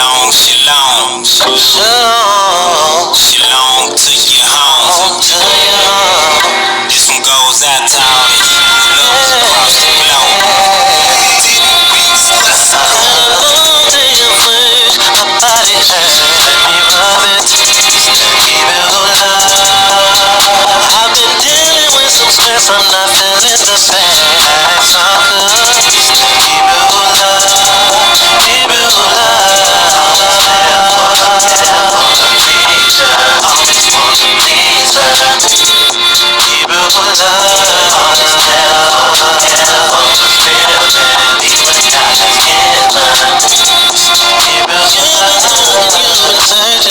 Shalom, shalom, shalom to your home. This one goes out to all the heroes across the globe. I've been dealing with some stress, I'm not feeling the best.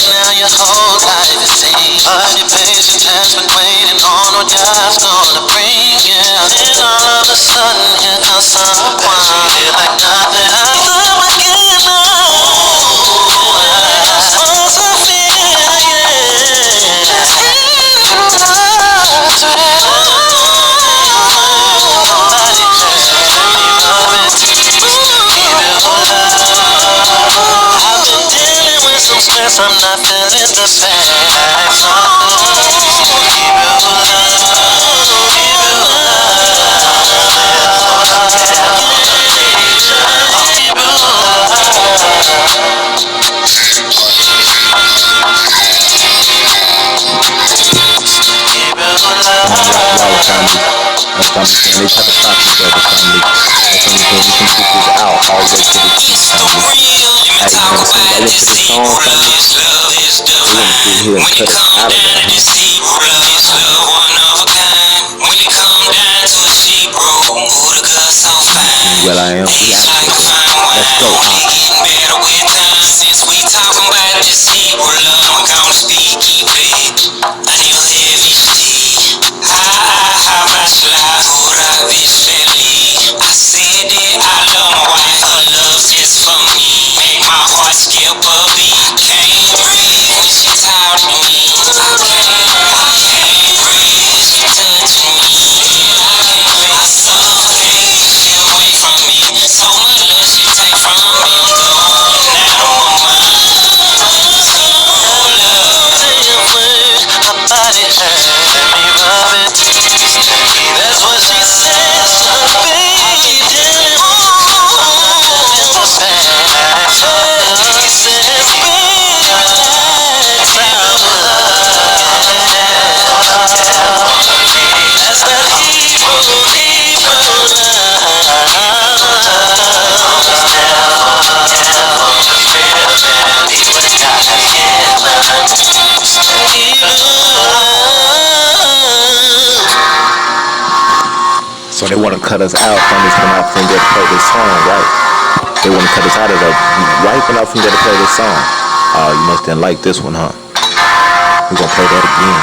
Now your whole life it seems, but your patience has been waiting on what God's gonna bring. Yeah, then all of a sudden here comes someone feel like nothing I thought was getting I'm not feeling the best. They try to stop each other, family. That's only thing we can put this out all the way to the team, family. Hey, man, as soon as I listen to the song, family, they want to sit here and cut us out of there, Well, I am. We out here. Let's go, Since we talking about this Hebrew love, I'm gonna speak it. I never have I said that I love my wife, her love just for me. Make my heart skip a beat. Can't breathe when she talking to me. I can't breathe, she touching me. My soul can't get away from me. So much love she take from me. I'm going now on my mind. So love to your word, my body hurt. Let me rub it. That's what she says to me. So they want to cut us out from this when I finna get to play this song, right? They want to cut us out of the right when I finna get to play this song. Oh, you must didn't like this one, huh? We're gonna play that again.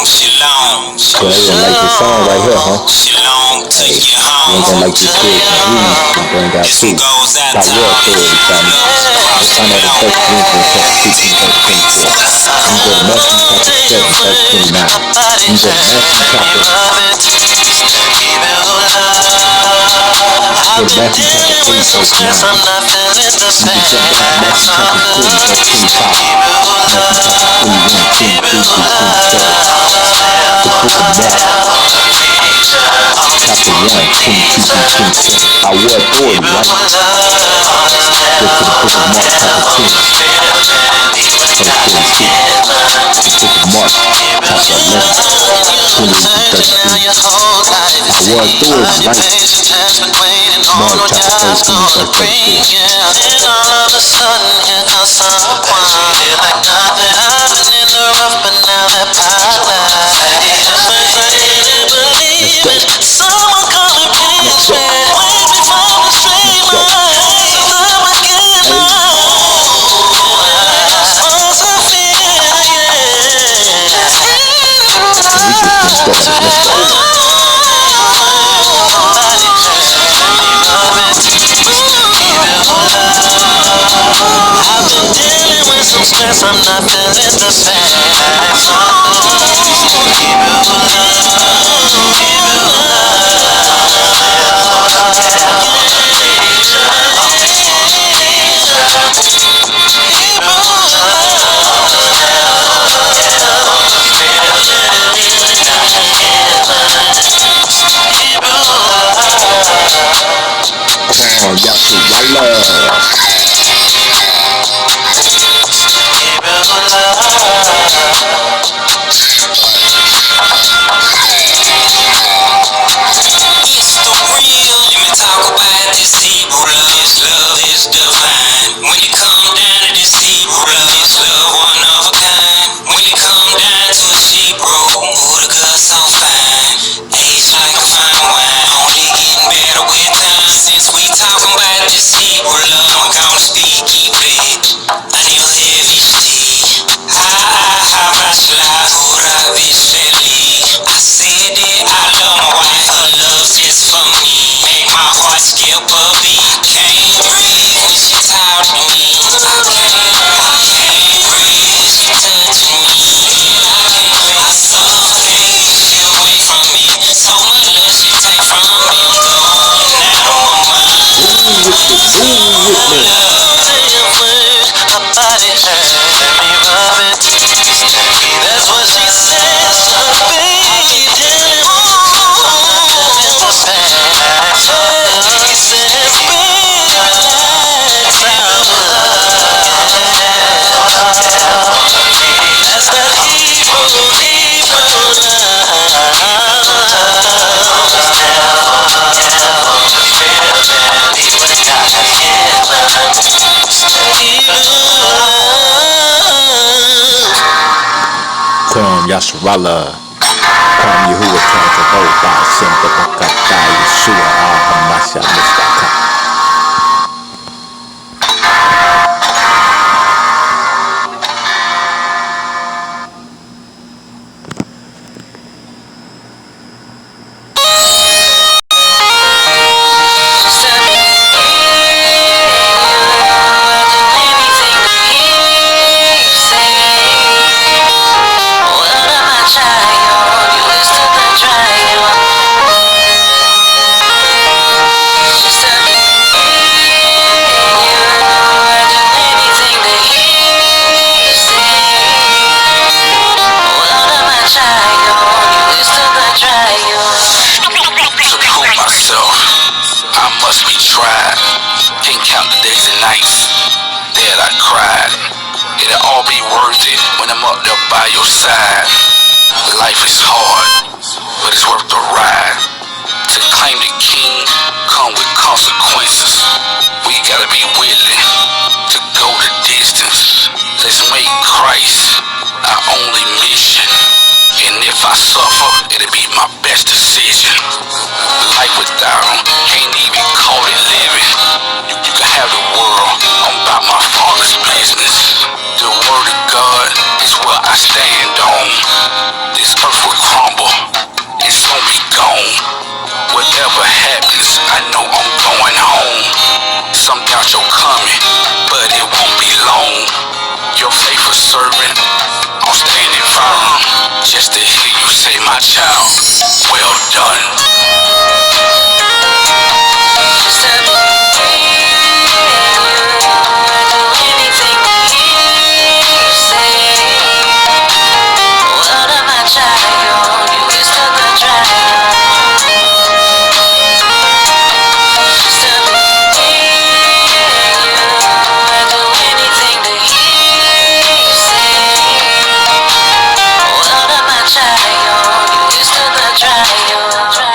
Shalom, so they gonna like this song right here, huh? Shalom to your home. You ain't gonna like this kid to bring out too. Got war authority, family. Let's find out the first Corinthians chapter 15, verse 24. You go to Matthew chapter 7, verse 29. You go to Matthew chapter 8, verse 9. You can jump down to Matthew chapter 40, verse 25. Matthew chapter 41, 23 through 27. The book of Mark, chapter 1, 22 through 27. Our war authority, right? Go to the book of Mark, chapter 10, verse 46. The book of Mark, chapter 11, 28 through 33. Our war authority, right? Mark, chapter 13, verse 34. Then all of a sudden here comes someone feel like nothing happened in the rough, but now they're paralyzed. First I didn't believe it. Someone come and pinch me. Wave me from the straight line. Love again. Once I feel, yeah. go. Let's go. I've been dealing with some stress, I'm not feeling the same. It's the real. Let me talk about this Hebrew love. This love is divine. When it come down to this Hebrew love, this love one of a kind. When it come down to a sheep bro, ooh, the girl so fine. Age like a fine wine, only getting better with time. Since we talking about this Hebrew love, I'm gonna speak Hebrew. I need a heavy stick. How much life would I be silly? I said that I love my wife, her love is for me. Make my heart skip a beat. Can't breathe when she talk to me. I can't breathe, she touching me. My soul can't get away from me. So much love she take from me. I'm going out on my mind. My body hurt, let me rub it. That's what she says, baby. Dealing with the same. He says, baby, that's that Kwam Yasharala, Kwam Yahuwah Jehovah, Simba Bakata, Yeshua, Hamasha, Mustaka. I must be tried. Can't count the days and nights that I cried. It'll all be worth it when I'm up there by your side. Life is hard, but it's worth the ride. To claim the king come with consequences. We gotta be willing to go the distance. Let's make Christ our only mission. And if I suffer, it'll be my best decision. Life without him, can't even call it living. You can have the world, I'm about my father's business. The word of God is what I stand on. This earth will crumble, it's gonna be gone. Whatever happens, I know I'm going home. Some doubt you're coming, but it won't be long. Your faithful servant, I'm standing firm. Just to hear you say, my child, well done.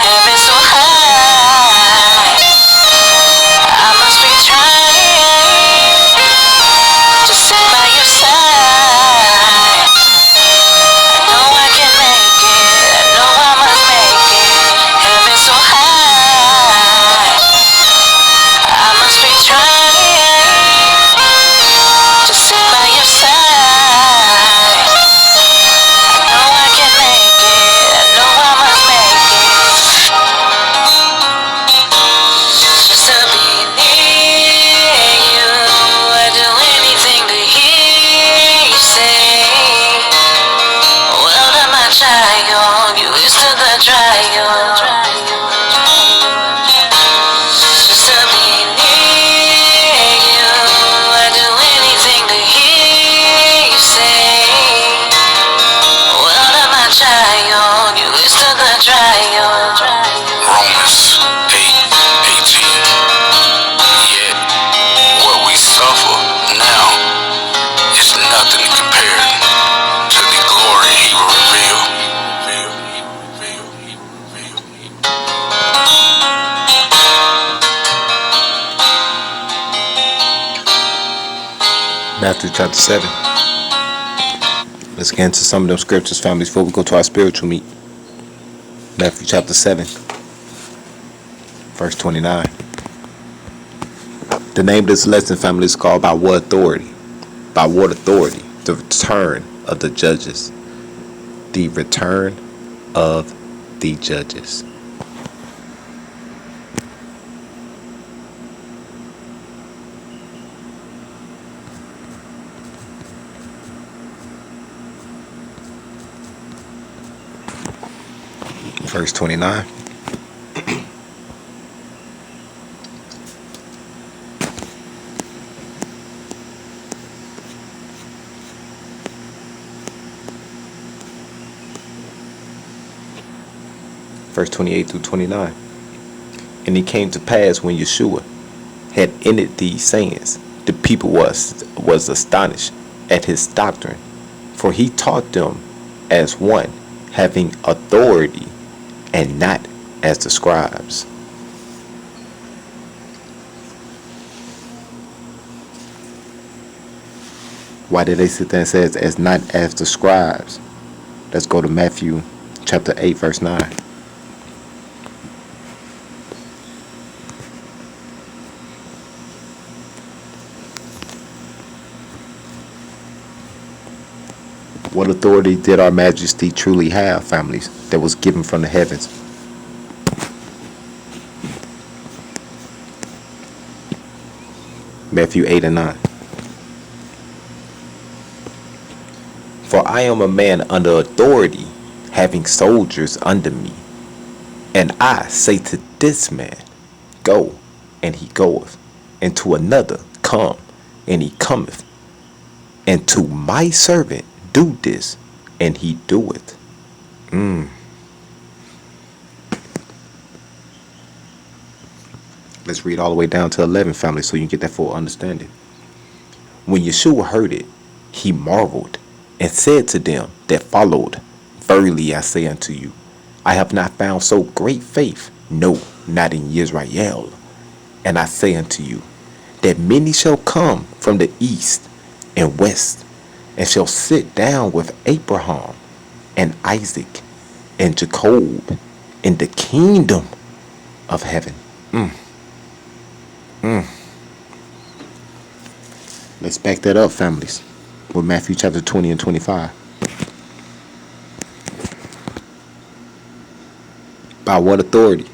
Every Matthew chapter 7. Let's get into some of them scriptures, families, before we go to our spiritual meat. Matthew chapter 7, verse 29. The name of this lesson, family, is called By What Authority? By what authority? The return of the judges. The return of the judges. Verse 29. Verse 28 through 29. And it came to pass when Yeshua had ended these sayings, the people was astonished at his doctrine, for he taught them as one having authority, and not as the scribes. Why did they sit there and say as not as the scribes? Let's go to Matthew chapter 8, verse 9. What authority did our majesty truly have, families, that was given from the heavens? Matthew 8 and 9. For I am a man under authority, having soldiers under me. And I say to this man, go, and he goeth. And to another, come, and he cometh. And to my servant, do this, and he doeth. Let's read all the way down to 11, family, so you can get that full understanding. When Yeshua heard it, he marveled, and said to them that followed, verily I say unto you, I have not found so great faith, no, not in Israel. And I say unto you, that many shall come from the east and west, and shall sit down with Abraham and Isaac and Jacob in the kingdom of heaven. Let's back that up, families, with Matthew chapter 20 and 25. By what authority?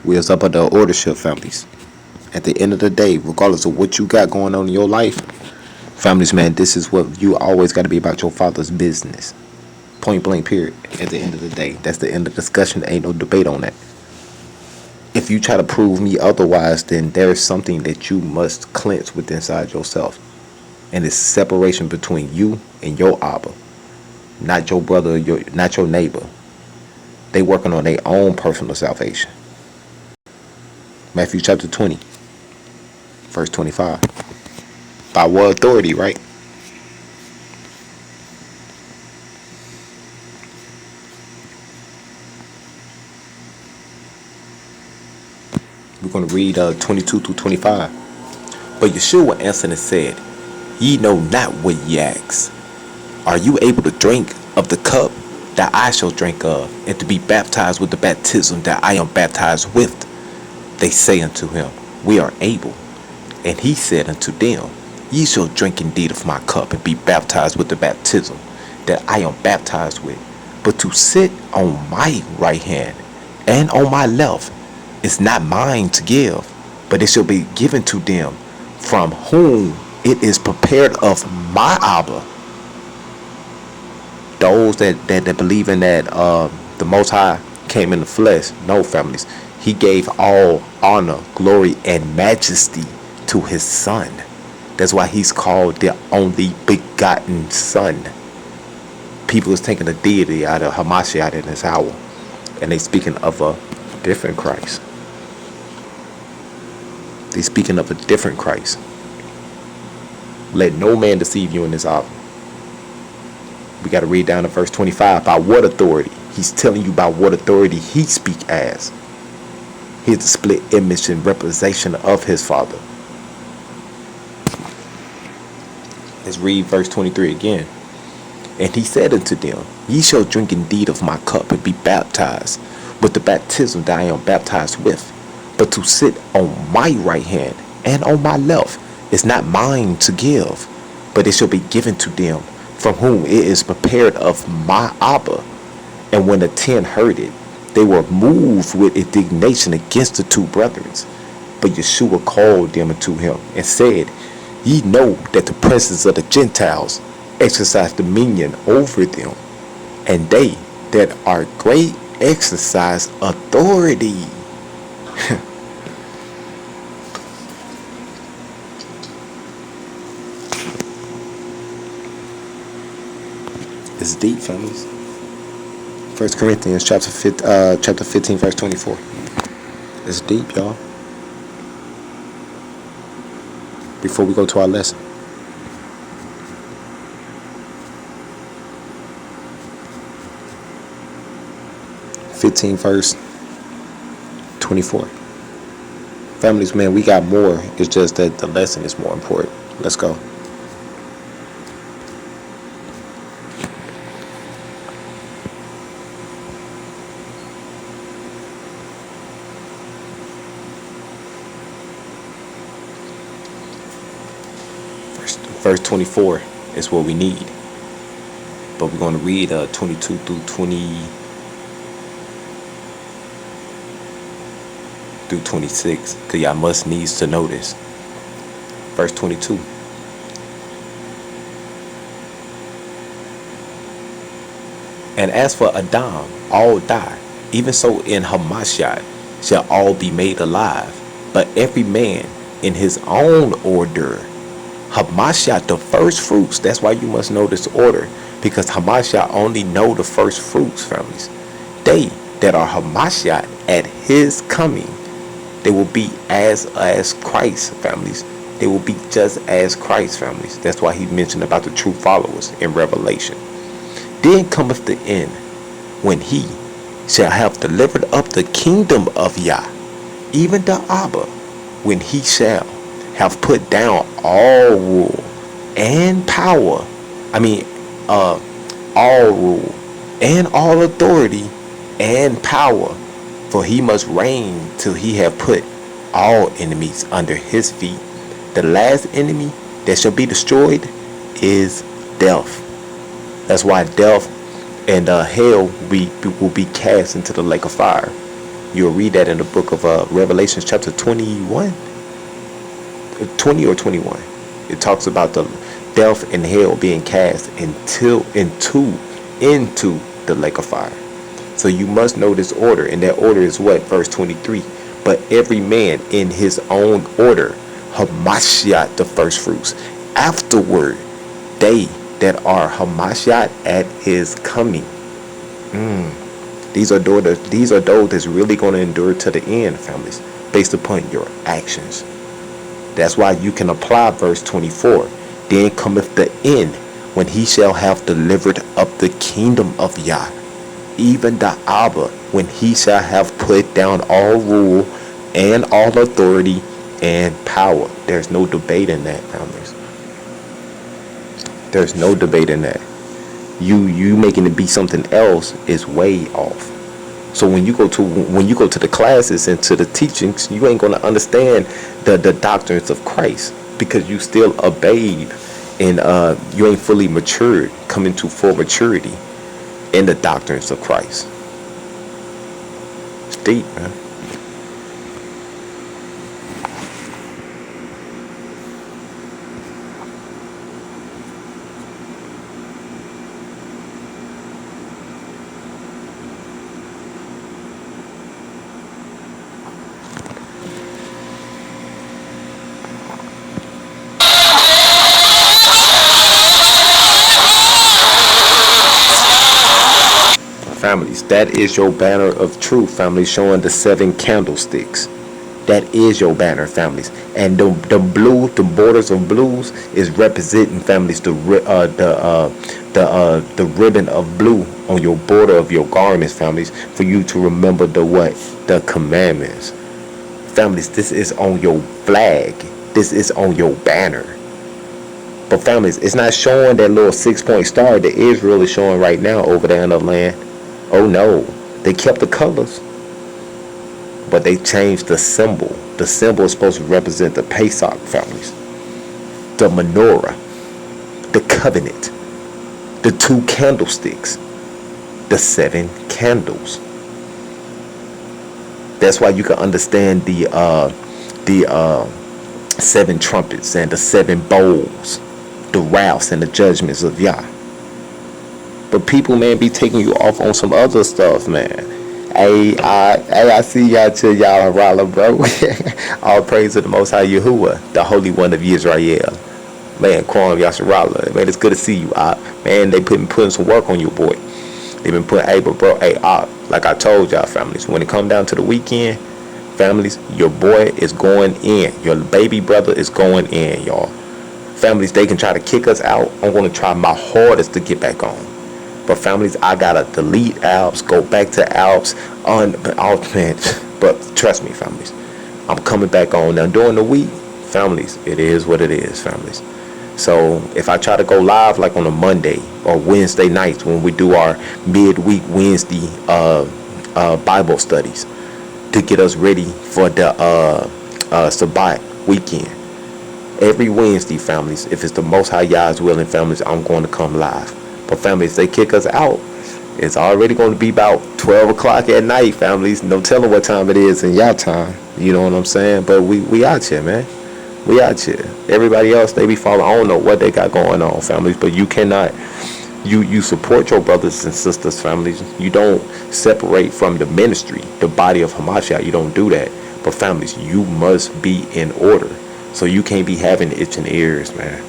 We is up under ordership, families. At the end of the day, regardless of what you got going on in your life, families, man, this is what you always got to be about your father's business. Point blank, period. At the end of the day, that's the end of the discussion. There ain't no debate on that. If you try to prove me otherwise, then there is something that you must cleanse within inside yourself. And it's separation between you and your Abba. Not your brother, not your neighbor. They working on their own personal salvation. Matthew chapter 20. Verse 25. By what authority, right? We're going to read 22 through 25. But Yeshua answered and said, Ye know not what ye ask. Are you able to drink of the cup that I shall drink of, and to be baptized with the baptism that I am baptized with? They say unto him, We are able. And he said unto them, Ye shall drink indeed of my cup, and be baptized with the baptism that I am baptized with. But to sit on my right hand and on my left is not mine to give, but it shall be given to them from whom it is prepared of my Abba. Those that believe in that the Most High came in the flesh, no, families. He gave all honor, glory, and majesty to his son. That's why he's called the only begotten son. People is taking the deity out of Hamashiach in this hour, and they speaking of a different Christ. They speaking of a different Christ. Let no man deceive you in this hour. We got to read down to verse 25. By what authority? He's telling you by what authority he speak as. He's the split image and representation of his father. Let's read verse 23 again. And he said unto them, Ye shall drink indeed of my cup and be baptized with the baptism that I am baptized with. But to sit on my right hand and on my left is not mine to give, but it shall be given to them from whom it is prepared of my Abba. And when the 10 heard it, they were moved with indignation against the two brethren. But Yeshua called them unto him and said, Ye know that the princes of the Gentiles exercise dominion over them, and they that are great exercise authority. It's deep, families. 1 Corinthians chapter 15, verse 24. It's deep, y'all. Before we go to our lesson, verse 24. Families, man, we got more. It's just that the lesson is more important. Let's go. Verse 24 is what we need. But we're going to read 22 through 26, because y'all must needs to know this. Verse 22. And as for Adam, all die. Even so in Hamashiach shall all be made alive, but every man in his own order. Hamashiach, the first fruits. That's why you must know this order, because Hamashiach only know the first fruits, families. They that are Hamashiach at his coming, they will be as Christ, families. They will be just as Christ, families. That's why he mentioned about the true followers in Revelation. Then cometh the end, when he shall have delivered up the kingdom of Yah, even the Abba, when he shall have put down all rule and power. All rule and all authority and power. For he must reign till he have put all enemies under his feet. The last enemy that shall be destroyed is death. That's why death and hell will be cast into the lake of fire. You'll read that in the book of Revelation chapter 21. 20 or 21. It talks about the death and hell being cast into the lake of fire. So you must know this order, and that order is what? Verse 23. But every man in his own order, Hamashiach, the first fruits. Afterward, they that are Hamashiach at his coming. These are those that's really going to endure to the end, families, based upon your actions. That's why you can apply verse 24. Then cometh the end, when he shall have delivered up the kingdom of Yah, even the Abba, when he shall have put down all rule and all authority and power. There's no debate in that, families. There's no debate in that. You making it be something else is way off. So when you go to the classes and to the teachings, you ain't gonna understand the doctrines of Christ, because you still a babe and you ain't fully matured, coming to full maturity in the doctrines of Christ. It's deep, man. Families, that is your banner of truth, families, showing the 7 candlesticks. That is your banner, families. And the borders of blues is representing, families, the ribbon of blue on your border of your garments, families, for you to remember the commandments. Families, this is on your flag. This is on your banner. But families, it's not showing that little 6-point star that Israel is showing right now over there in the land. Oh no, they kept the colors, but they changed the symbol. The symbol is supposed to represent the Pesach, families, the menorah, the covenant, the 2 candlesticks, the 7 candles. That's why you can understand the 7 trumpets and the 7 bowls, the wraths and the judgments of Yah. But people, man, be taking you off on some other stuff, man. I see y'all to y'all Rala, bro. All praise to the Most High Yahuwah, the Holy One of Israel. Man, Kwam Yasharala. Man, it's good to see you, man, they putting some work on you, boy. They've been putting, hey, but bro, hey, like I told y'all, families, when it come down to the weekend, families, your boy is going in. Your baby brother is going in, y'all. Families, they can try to kick us out. I'm going to try my hardest to get back on. But families, I gotta delete apps, go back to apps, man. But trust me, families, I'm coming back on. Now during the week, families, it is what it is, families. So if I try to go live like on a Monday or Wednesday nights when we do our midweek Wednesday Bible studies to get us ready for the Sabbath weekend. Every Wednesday, families, if it's the Most High Yah's willing, families, I'm going to come live. But families, they kick us out, it's already going to be about 12 o'clock at night, families. No telling what time it is in y'all time. You know what I'm saying? But we out here, man. We out here. Everybody else, they be following. I don't know what they got going on, families. But you cannot. You support your brothers and sisters, families. You don't separate from the ministry, the body of Hamashiach. You don't do that. But families, you must be in order. So you can't be having itching ears, man.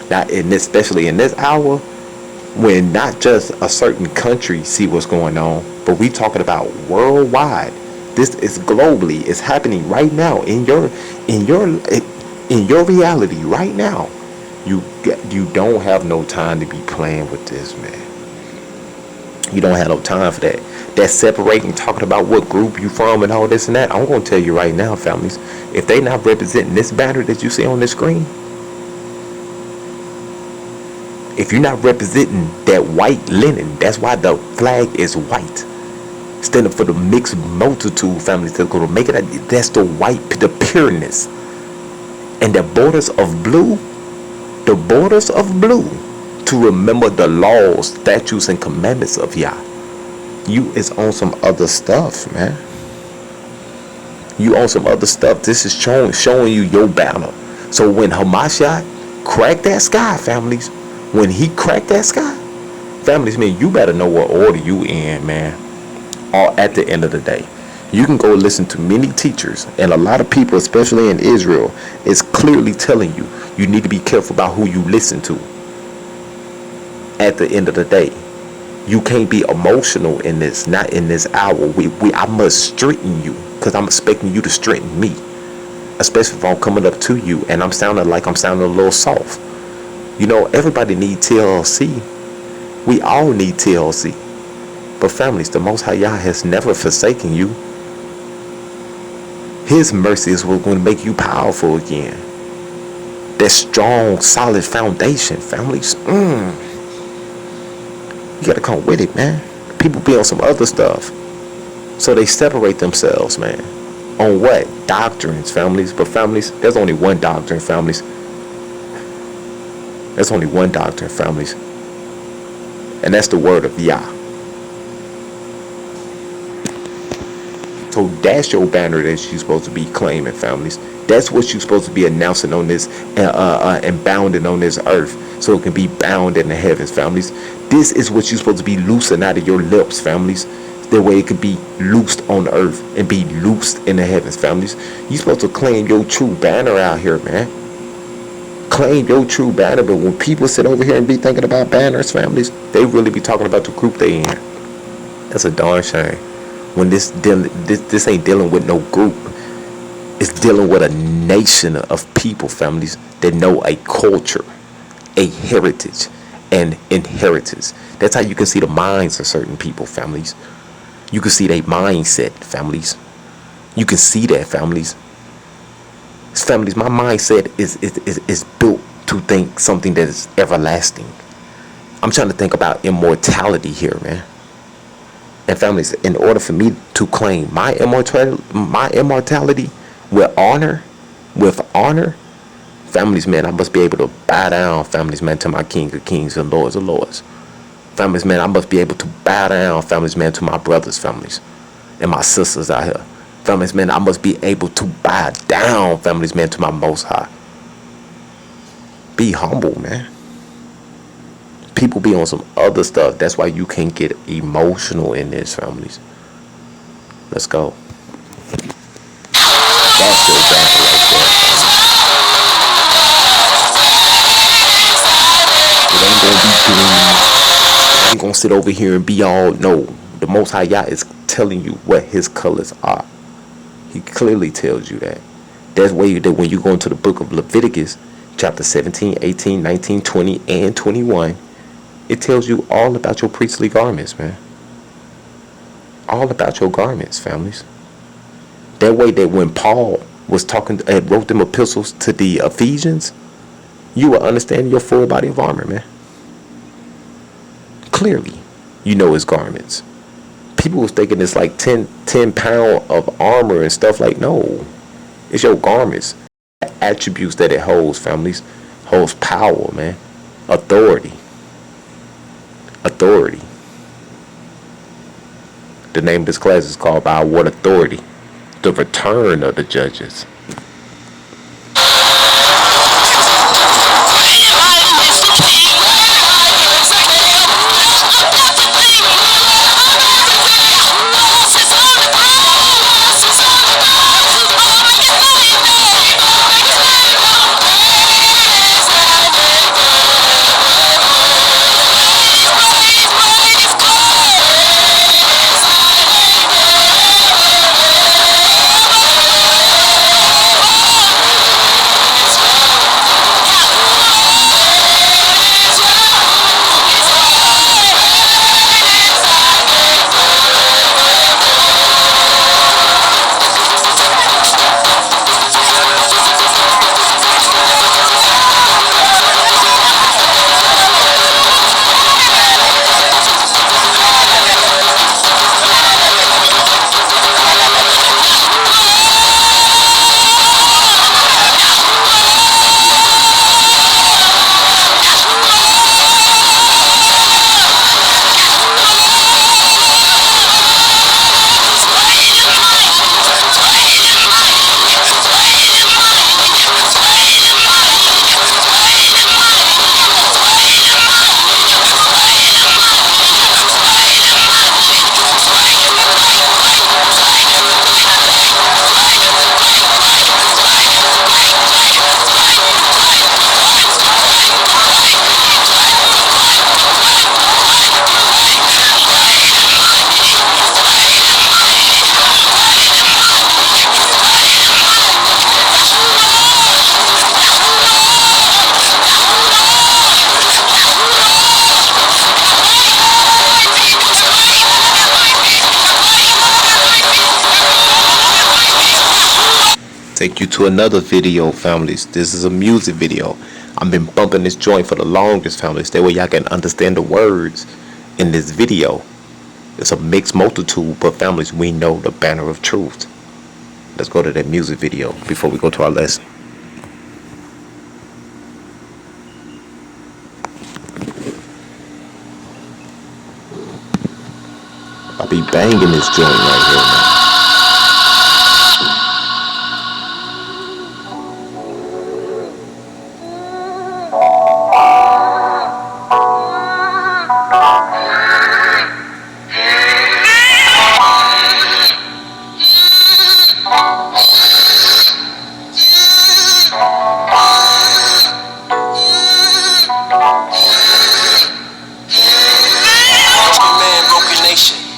Not in this, especially in this hour, when not just a certain country see what's going on, but we talking about worldwide. This is globally. It's happening right now in your reality right now. You don't have no time to be playing with this, man. You don't have no time for that. That separating, talking about what group you from and all this and that. I'm going to tell you right now, families, if they not representing this banner that you see on the screen, if you're not representing that white linen, that's why the flag is white. Standing for the mixed multitude, families, that's going to make it. That's the white, the pureness. And the borders of blue, to remember the laws, statutes, and commandments of Yah. You is on some other stuff, man. You on some other stuff. This is showing you your banner. So when Hamashiach cracked that sky, families, when he cracked that sky, families, man, you better know what order you in, man. Or at the end of the day, you can go listen to many teachers, and a lot of people, especially in Israel, is clearly telling you you need to be careful about who you listen to. At the end of the day, you can't be emotional in this, not in this hour. I must straighten you, because I'm expecting you to straighten me, especially if I'm coming up to you and I'm sounding a little soft. You know, everybody needs TLC. We all need TLC. But families, the Most High Yah has never forsaken you. His mercy is what's going to make you powerful again. That strong, solid foundation, families. You got to come with it, man. People be on some other stuff. So they separate themselves, man. On what? Doctrines, families. But families, there's only one doctrine, families. There's only one doctrine, families. And that's the word of Yah. So that's your banner that you're supposed to be claiming, families. That's what you're supposed to be announcing on this and bounding on this earth, so it can be bound in the heavens, families. This is what you're supposed to be loosing out of your lips, families. That way it could be loosed on earth and be loosed in the heavens, families. You're supposed to claim your true banner out here, man. Claim your true banner. But when people sit over here and be thinking about banners, families, they really be talking about the group they in. That's a darn shame. When this ain't dealing with no group. It's dealing with a nation of people, families, that know a culture, a heritage, and inheritance. That's how you can see the minds of certain people, families. You can see their mindset, families. You can see that, families. Families, my mindset is built to to think something that is everlasting. I'm trying to think about immortality here, man. And families, in order for me to claim my immortality with honor, families, man, I must be able to bow down, families, man, to my King of Kings and Lords of Lords. Families, man, I must be able to bow down, families, man, to my brothers, families, and my sisters out here. Families, man, I must be able to bow down, families, man, to my Most High. Be humble, man. People be on some other stuff. That's why you can't get emotional in this, families. Let's go. That's your battle right there. It ain't gonna be green. I ain't gonna sit over here and be all, no. The Most High Yah is telling you what his colors are. He clearly tells you that. That's why that when you go into the book of Leviticus, chapter 17, 18, 19, 20, and 21, it tells you all about your priestly garments, man. All about your garments, families. That way that when Paul was talking, wrote them epistles to the Ephesians, you will understand your full body of armor, man. Clearly, you know his garments. People was thinking it's like 10 pound of armor and stuff. Like, no. It's your garments. The attributes that it holds, families. Holds power, man. Authority. The name of this class is called By What Authority? The Return of the Judges. Take you to another video, families. This is a music video. I've been bumping this joint for the longest, families. That way y'all can understand the words in this video. It's a mixed multitude, but families, we know the banner of truth. Let's go to that music video before we go to our lesson. I'll be banging this joint right here, man.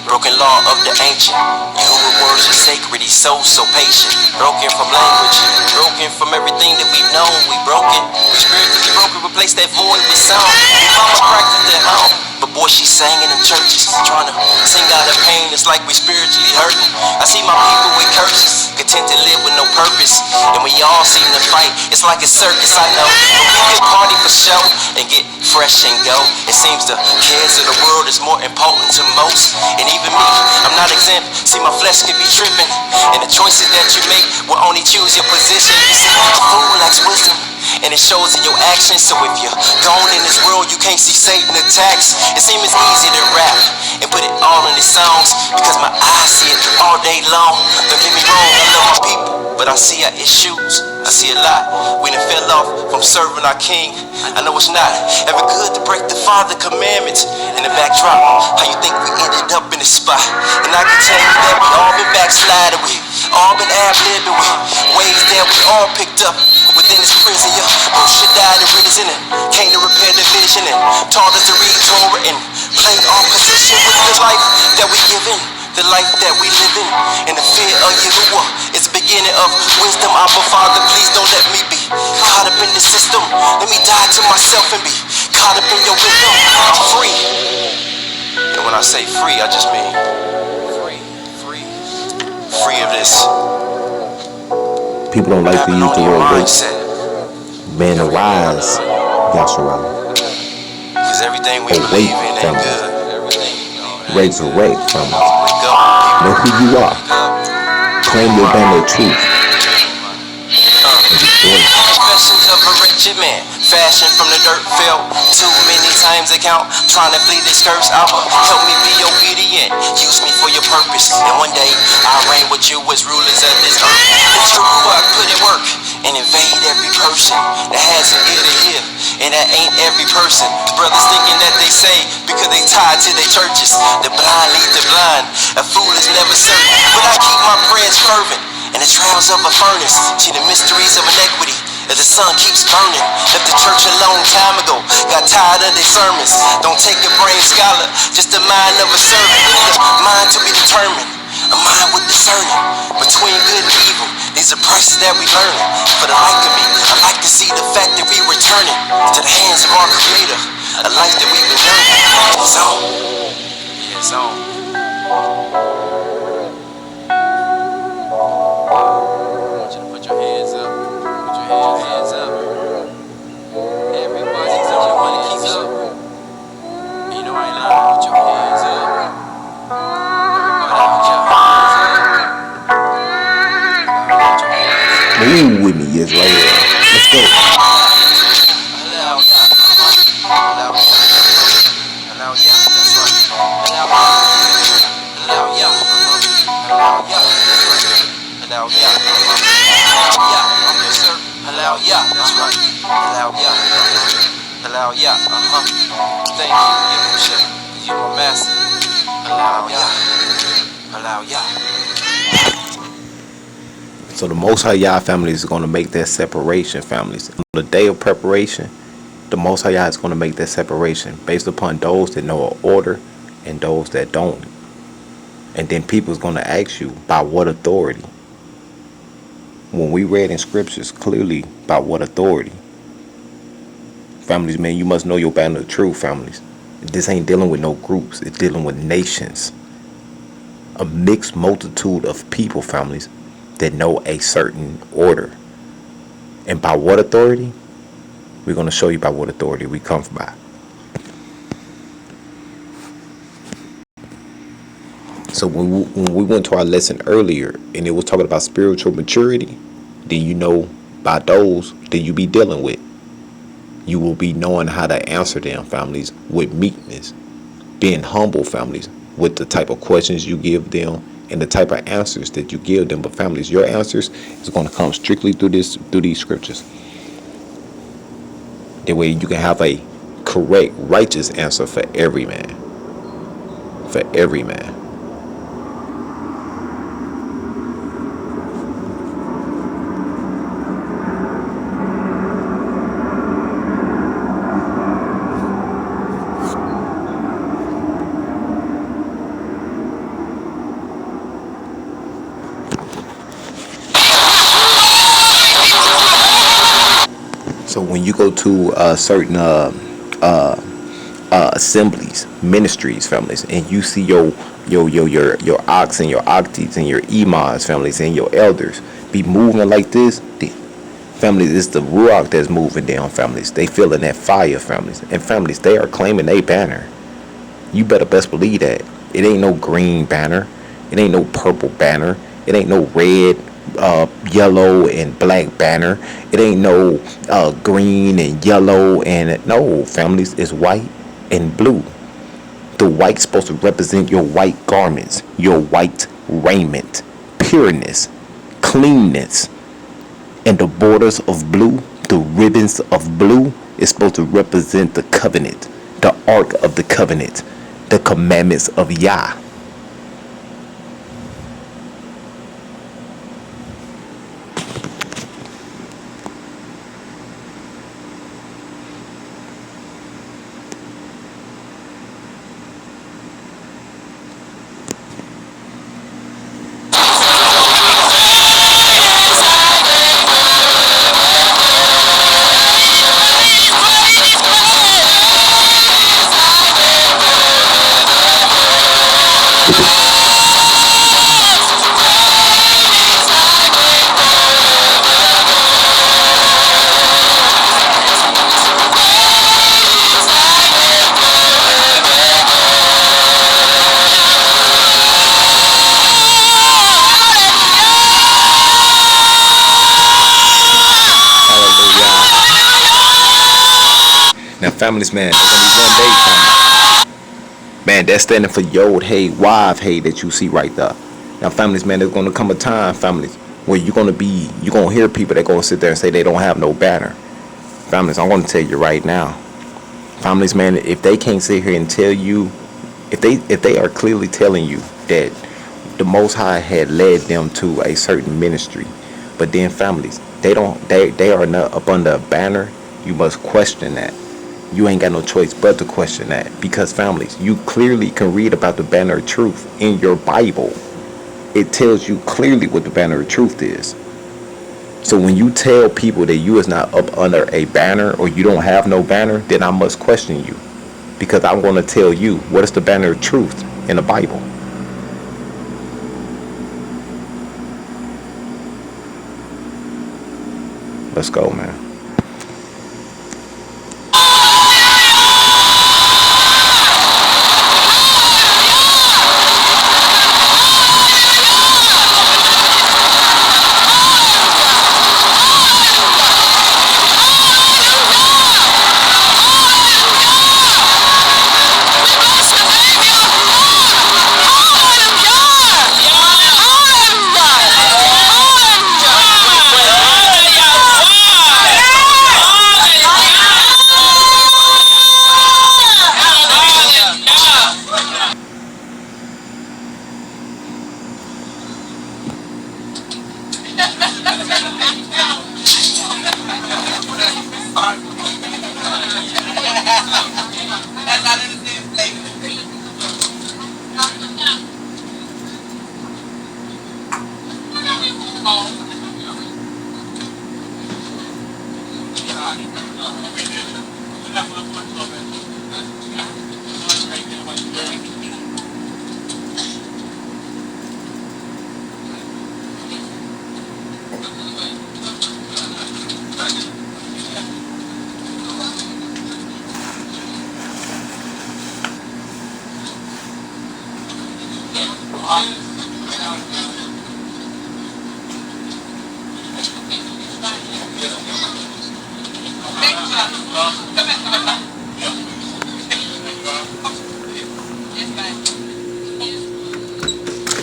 Broken law of the ancient. Human words are sacred, he's so patient. Broken from language, broken from everything that we've known. We broken, we spiritually broken, replace that void with sound. Mama practiced at home. But boy, she sang in them churches, trying to sing out her pain. It's like we spiritually hurting. I see my people with curses, content to live with no purpose. And we all seem to fight, it's like a circus, I know. But we can party for show and get fresh and go. It seems the cares of the world is more important to most. And even me, I'm not exempt. See, my flesh can be tripping, and the choices that you make will only choose your position. You see, a fool lacks wisdom, and it shows in your actions. So if you're gone in this world, you can't see Satan attacks. It seems easy to rap and put it all in the songs, because my eyes see it all day long. Don't get me wrong, I love my people, but I see our issues. I see a lot. We done fell off from serving our king. I know it's not ever good to break the Father commandments. In the backdrop, how you think we ended up in this spot? And I can tell you that we all been backsliding with, all been ad-libbing with ways that we all picked up within this prison. Yeah, bullshit died and risen and came to repair the vision and taught us to read Torah and play our position with the life that we give in. The life that we live in, and the fear of Yahuwah is the beginning of wisdom. Abba Father, please don't let me be caught up in the system. Let me die to myself and be caught up in your wisdom. I'm free, and when I say free, I just mean free of this. People don't like to use the word grace. Man, arise, Yahshua. Because everything we believe in ain't good. Resurrect from us. Know who you are. Claim your banner of truth. Confessions of a wretched man, fashioned from the dirt, fell too many times to count, trying to flee this curse. Abba, help me be obedient, use me for your purpose, and one day I'll reign with you as rulers of this earth. The true I put in work and invade every person that has an ear to hear, and that ain't every person. Brothers thinking that they say because they tied to their churches. The blind lead the blind, a fool is never certain. But I keep my prayers fervent in the trials of a furnace. See the mysteries of inequity as the sun keeps burning. Left the church a long time ago, got tired of their sermons. Don't take a brain scholar, just the mind of a servant. Need a mind to be determined, a mind with discerning between good and evil. These are prices that we learn. For the like of me, I like to see the fact that we returning to the hands of our Creator, a life that we've been yearning. It's on. Yeah, it's on. I want you to put your hands up. Put your hands up. Everybody's the only one that keeps up. You know I ain't lying. Put your hands up. Everybody put your hands up. Move with me, Israel. Let's go. Thank you, Yahushua, because you're my master. So the Most High Yah family is going to make that separation, families. On the day of preparation, the Most High Yah is going to make that separation based upon those that know an order and those that don't. And then people is going to ask you, by what authority? When we read in scriptures clearly, by what authority? Families, man, you must know your banner of truth, families. This ain't dealing with no groups. It's dealing with nations. A mixed multitude of people, families, that know a certain order. And by what authority? We're going to show you by what authority we come by. So when we went to our lesson earlier and it was talking about spiritual maturity, then you know by those that you be dealing with. You will be knowing how to answer them, families, with meekness. Being humble, families, with the type of questions you give them and the type of answers that you give them. But families, your answers is going to come strictly through these scriptures. That way you can have a correct, righteous answer for every man. For every man. So when you go to certain assemblies, ministries, families, and you see your ox and your octies and your imams, families, and your elders be moving like this, families, it's the ruach that's moving down, families. They feeling that fire, families, and families, they are claiming they banner. You better best believe that. It ain't no green banner. It ain't no purple banner. It ain't no red, yellow, and black banner. It ain't no green and yellow and no, families. It's white and blue. The white's supposed to represent your white garments, your white raiment, pureness, cleanness, and the borders of blue, the ribbons of blue, is supposed to represent the covenant, the ark of the covenant, the commandments of Yah. Now, families, man, there's gonna be one day, family. Man, that's standing for Yod Hey Wav Hey that you see right there. Now, families, man, there's gonna come a time, families, where you're gonna hear people that gonna sit there and say they don't have no banner. Families, I'm gonna tell you right now, families, man, if they can't sit here and tell you, if they are clearly telling you that the Most High had led them to a certain ministry, but then families, they are not up under a banner, you must question that. You ain't got no choice but to question that, because families, you clearly can read about the banner of truth in your Bible. It tells you clearly what the banner of truth is. So when you tell people that you is not up under a banner or you don't have no banner, then I must question you, because I'm going to tell you what is the banner of truth in the Bible. Let's go, man.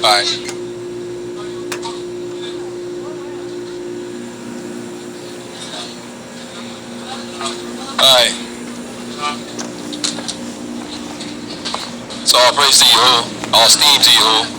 Alright. Alright. So all praise to Yahuwah, all esteem to Yahuwah.